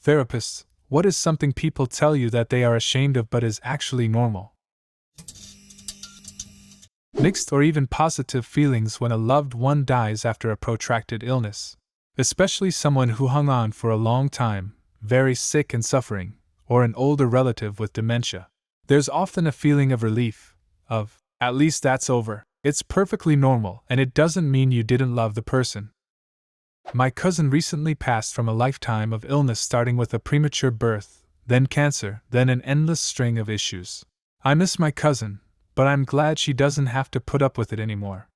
Therapists, what is something people tell you that they are ashamed of but is actually normal? Mixed or even positive feelings when a loved one dies after a protracted illness. Especially someone who hung on for a long time, very sick and suffering, or an older relative with dementia. There's often a feeling of relief, of, at least that's over. It's perfectly normal, and it doesn't mean you didn't love the person. My cousin recently passed from a lifetime of illness, starting with a premature birth, then cancer, then an endless string of issues. I miss my cousin, but I'm glad she doesn't have to put up with it anymore.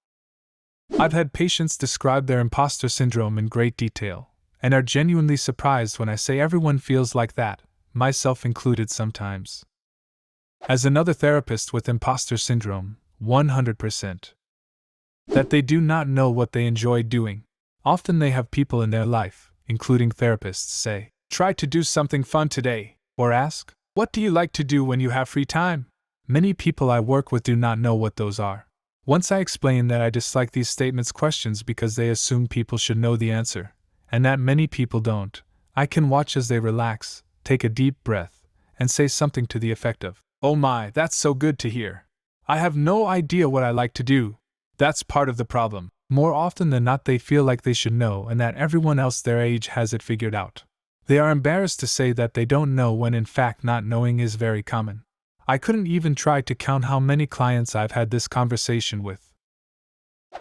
I've had patients describe their imposter syndrome in great detail, and are genuinely surprised when I say everyone feels like that, myself included sometimes. As another therapist with imposter syndrome, 100%. That they do not know what they enjoy doing. Often they have people in their life, including therapists, say, "Try to do something fun today," or ask, "What do you like to do when you have free time?" Many people I work with do not know what those are. Once I explain that I dislike these statements questions because they assume people should know the answer, and that many people don't, I can watch as they relax, take a deep breath, and say something to the effect of, "Oh my, that's so good to hear. I have no idea what I like to do." That's part of the problem. More often than not, they feel like they should know and that everyone else their age has it figured out. They are embarrassed to say that they don't know when in fact not knowing is very common. I couldn't even try to count how many clients I've had this conversation with.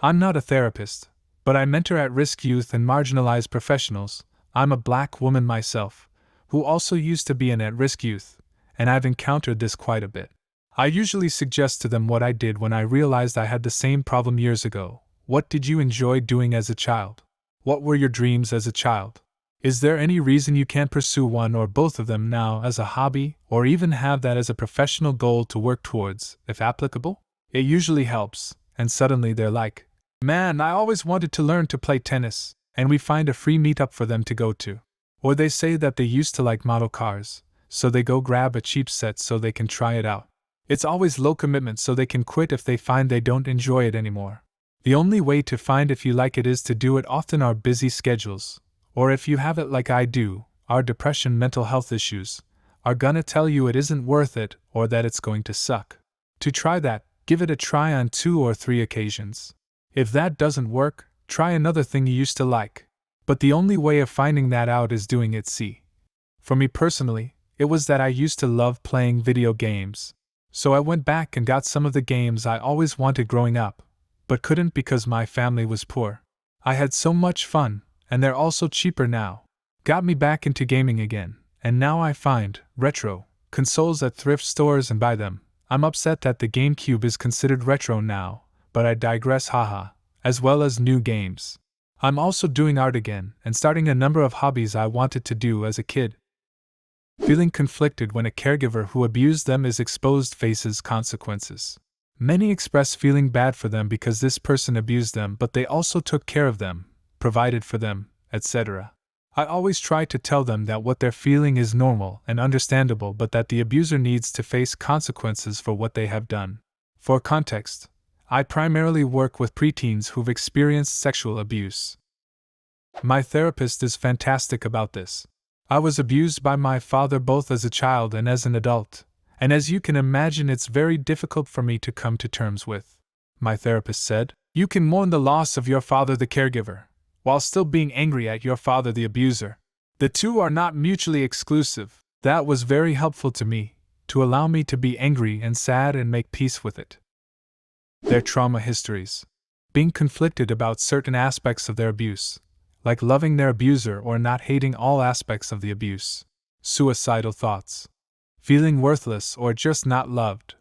I'm not a therapist, but I mentor at-risk youth and marginalized professionals. I'm a black woman myself, who also used to be an at-risk youth, and I've encountered this quite a bit. I usually suggest to them what I did when I realized I had the same problem years ago. What did you enjoy doing as a child? What were your dreams as a child? Is there any reason you can't pursue one or both of them now as a hobby, or even have that as a professional goal to work towards, if applicable? It usually helps, and suddenly they're like, "Man, I always wanted to learn to play tennis," and we find a free meetup for them to go to. Or they say that they used to like model cars, so they go grab a cheap set so they can try it out. It's always low commitment, so they can quit if they find they don't enjoy it anymore. The only way to find if you like it is to do it often. Our busy schedules, or if you have it like I do, our depression, mental health issues, are gonna tell you it isn't worth it or that it's going to suck. To try that, give it a try on 2 or 3 occasions. If that doesn't work, try another thing you used to like. But the only way of finding that out is doing it. See, for me personally, it was that I used to love playing video games. So I went back and got some of the games I always wanted growing up, but couldn't because my family was poor. I had so much fun, and they're also cheaper now. Got me back into gaming again, and now I find retro consoles at thrift stores and buy them. I'm upset that the GameCube is considered retro now, but I digress, haha, as well as new games. I'm also doing art again and starting a number of hobbies I wanted to do as a kid. Feeling conflicted when a caregiver who abused them is exposed faces consequences. Many express feeling bad for them because this person abused them, but they also took care of them, provided for them, etc. I always try to tell them that what they're feeling is normal and understandable, but that the abuser needs to face consequences for what they have done. For context, I primarily work with preteens who've experienced sexual abuse. My therapist is fantastic about this. I was abused by my father both as a child and as an adult, and as you can imagine, it's very difficult for me to come to terms with. My therapist said, "You can mourn the loss of your father, the caregiver, while still being angry at your father, the abuser. The two are not mutually exclusive." That was very helpful to me, to allow me to be angry and sad and make peace with it. Their trauma histories. Being conflicted about certain aspects of their abuse, like loving their abuser or not hating all aspects of the abuse. Suicidal thoughts. Feeling worthless or just not loved.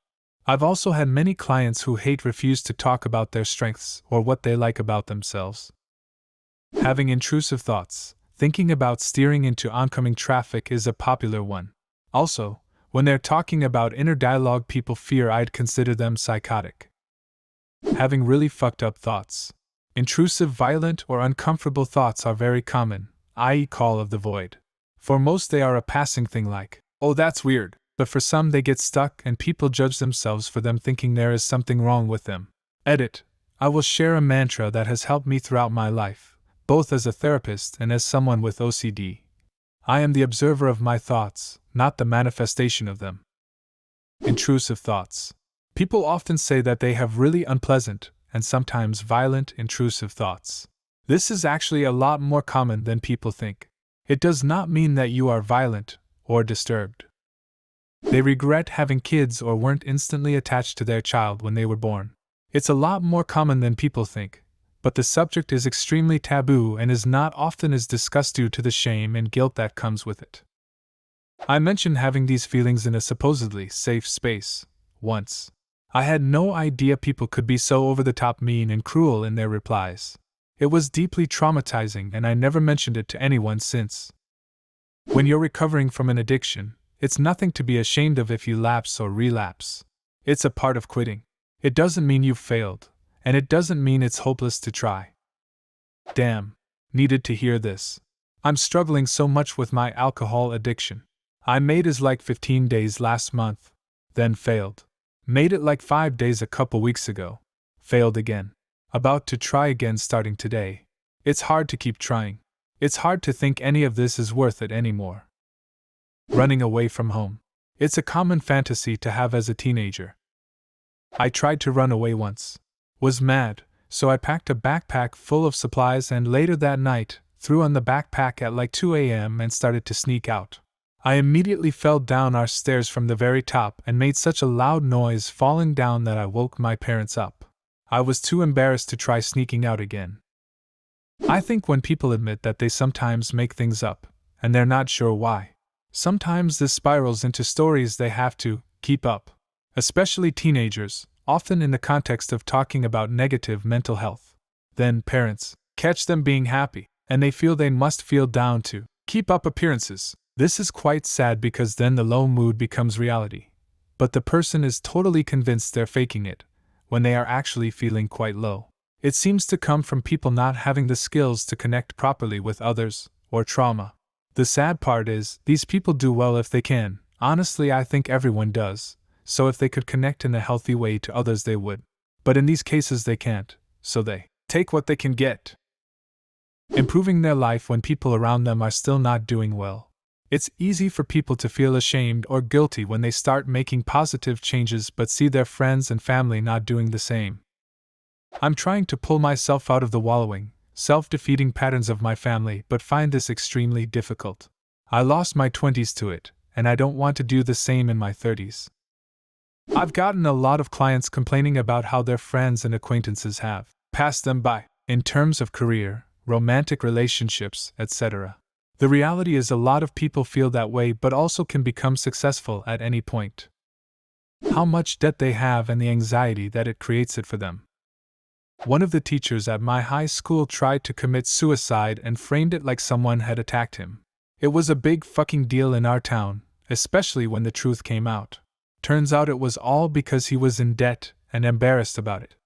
I've also had many clients who refuse to talk about their strengths or what they like about themselves. Having intrusive thoughts. Thinking about steering into oncoming traffic is a popular one. Also, when they're talking about inner dialogue, people fear I'd consider them psychotic. Having really fucked up thoughts. Intrusive, violent, or uncomfortable thoughts are very common, i.e. call of the void. For most they are a passing thing like, "Oh, that's weird," but for some they get stuck and people judge themselves for them, thinking there is something wrong with them. Edit. I will share a mantra that has helped me throughout my life, both as a therapist and as someone with OCD. I am the observer of my thoughts, not the manifestation of them. Intrusive thoughts. People often say that they have really unpleasant, and sometimes violent, intrusive thoughts. This is actually a lot more common than people think. It does not mean that you are violent or disturbed. They regret having kids or weren't instantly attached to their child when they were born. It's a lot more common than people think, but the subject is extremely taboo and is not often as discussed due to the shame and guilt that comes with it. I mentioned having these feelings in a supposedly safe space once. I had no idea people could be so over-the-top mean and cruel in their replies. It was deeply traumatizing and I never mentioned it to anyone since. When you're recovering from an addiction, it's nothing to be ashamed of if you lapse or relapse. It's a part of quitting. It doesn't mean you've failed, and it doesn't mean it's hopeless to try. Damn. Needed to hear this. I'm struggling so much with my alcohol addiction. I made it like 15 days last month, then failed. Made it like 5 days a couple weeks ago. Failed again. About to try again starting today. It's hard to keep trying. It's hard to think any of this is worth it anymore. Running away from home. It's a common fantasy to have as a teenager. I tried to run away once. Was mad, so I packed a backpack full of supplies and later that night, threw on the backpack at like 2 a.m. and started to sneak out. I immediately fell down our stairs from the very top and made such a loud noise falling down that I woke my parents up. I was too embarrassed to try sneaking out again. I think when people admit that they sometimes make things up, and they're not sure why, sometimes this spirals into stories they have to keep up. Especially teenagers, often in the context of talking about negative mental health. Then parents catch them being happy, and they feel they must feel down to keep up appearances. This is quite sad because then the low mood becomes reality. But the person is totally convinced they're faking it, when they are actually feeling quite low. It seems to come from people not having the skills to connect properly with others, or trauma. The sad part is, these people do well if they can. Honestly, I think everyone does. So if they could connect in a healthy way to others they would. But in these cases they can't, so they take what they can get. Improving their life when people around them are still not doing well. It's easy for people to feel ashamed or guilty when they start making positive changes but see their friends and family not doing the same. I'm trying to pull myself out of the wallowing, self-defeating patterns of my family but find this extremely difficult. I lost my 20s to it, and I don't want to do the same in my 30s. I've gotten a lot of clients complaining about how their friends and acquaintances have passed them by, in terms of career, romantic relationships, etc. The reality is a lot of people feel that way but also can become successful at any point. How much debt they have and the anxiety that it creates it for them. One of the teachers at my high school tried to commit suicide and framed it like someone had attacked him. It was a big fucking deal in our town, especially when the truth came out. Turns out it was all because he was in debt and embarrassed about it.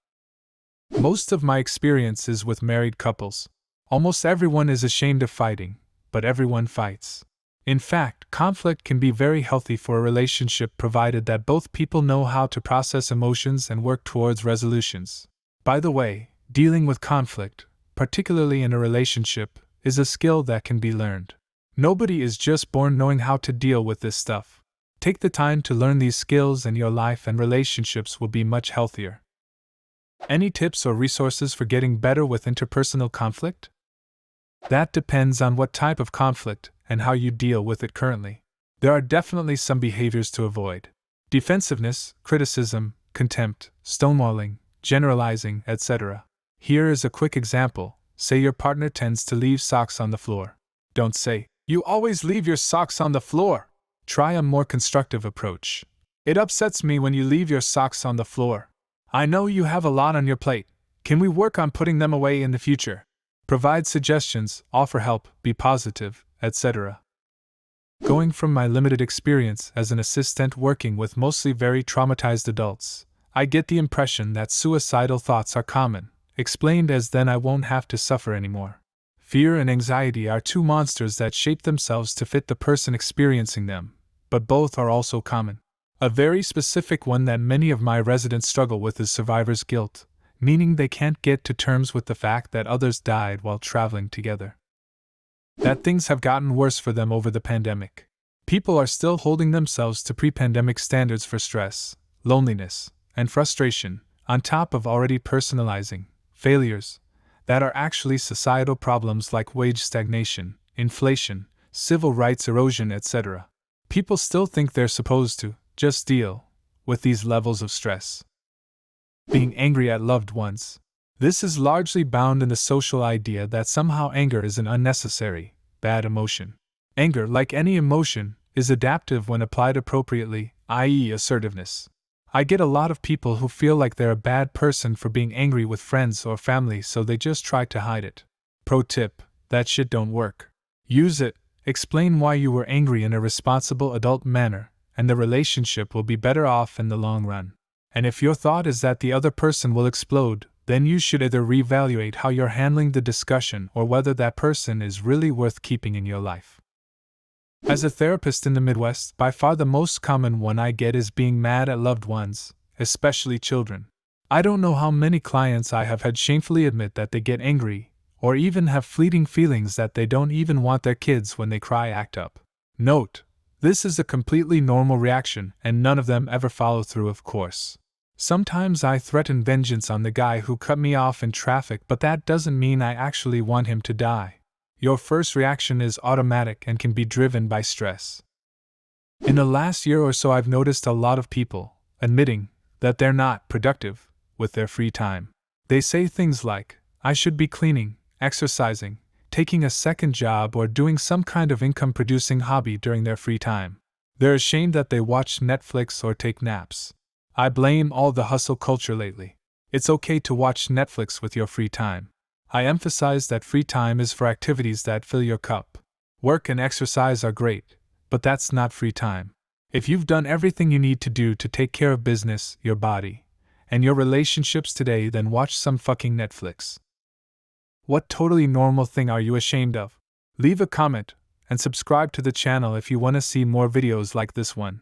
Most of my experience is with married couples. Almost everyone is ashamed of fighting, but everyone fights. In fact, conflict can be very healthy for a relationship provided that both people know how to process emotions and work towards resolutions. By the way, dealing with conflict, particularly in a relationship, is a skill that can be learned. Nobody is just born knowing how to deal with this stuff. Take the time to learn these skills and your life and relationships will be much healthier. Any tips or resources for getting better with interpersonal conflict? That depends on what type of conflict and how you deal with it currently. There are definitely some behaviors to avoid. Defensiveness, criticism, contempt, stonewalling, generalizing, etc. Here is a quick example. Say your partner tends to leave socks on the floor. Don't say, "You always leave your socks on the floor." Try a more constructive approach. "It upsets me when you leave your socks on the floor. I know you have a lot on your plate. Can we work on putting them away in the future?" Provide suggestions, offer help, be positive, etc. Going from my limited experience as an assistant working with mostly very traumatized adults, I get the impression that suicidal thoughts are common, explained as then I won't have to suffer anymore. Fear and anxiety are two monsters that shape themselves to fit the person experiencing them, but both are also common. A very specific one that many of my residents struggle with is survivor's guilt, meaning they can't get to terms with the fact that others died while traveling together. that things have gotten worse for them over the pandemic. People are still holding themselves to pre-pandemic standards for stress, loneliness, and frustration, on top of already personalizing failures that are actually societal problems like wage stagnation, inflation, civil rights erosion, etc. People still think they're supposed to just deal with these levels of stress. Being angry at loved ones. This is largely bound in the social idea that somehow anger is an unnecessary, bad emotion. Anger, like any emotion, is adaptive when applied appropriately, i.e., assertiveness. I get a lot of people who feel like they're a bad person for being angry with friends or family, so they just try to hide it. Pro tip: that shit don't work. Use it, explain why you were angry in a responsible adult manner, and the relationship will be better off in the long run. And if your thought is that the other person will explode, then you should either reevaluate how you're handling the discussion or whether that person is really worth keeping in your life. As a therapist in the Midwest, by far the most common one I get is being mad at loved ones, especially children. I don't know how many clients I have had shamefully admit that they get angry, or even have fleeting feelings that they don't even want their kids when they cry act up. Note: this is a completely normal reaction, and none of them ever follow through, of course. Sometimes I threaten vengeance on the guy who cut me off in traffic, but that doesn't mean I actually want him to die. Your first reaction is automatic and can be driven by stress. In the last year or so, I've noticed a lot of people admitting that they're not productive with their free time. They say things like, I should be cleaning, exercising, taking a second job, or doing some kind of income-producing hobby during their free time. They're ashamed that they watch Netflix or take naps. I blame all the hustle culture lately. It's okay to watch Netflix with your free time. I emphasize that free time is for activities that fill your cup. Work and exercise are great, but that's not free time. If you've done everything you need to do to take care of business, your body, and your relationships today, then watch some fucking Netflix. What totally normal thing are you ashamed of? Leave a comment and subscribe to the channel if you want to see more videos like this one.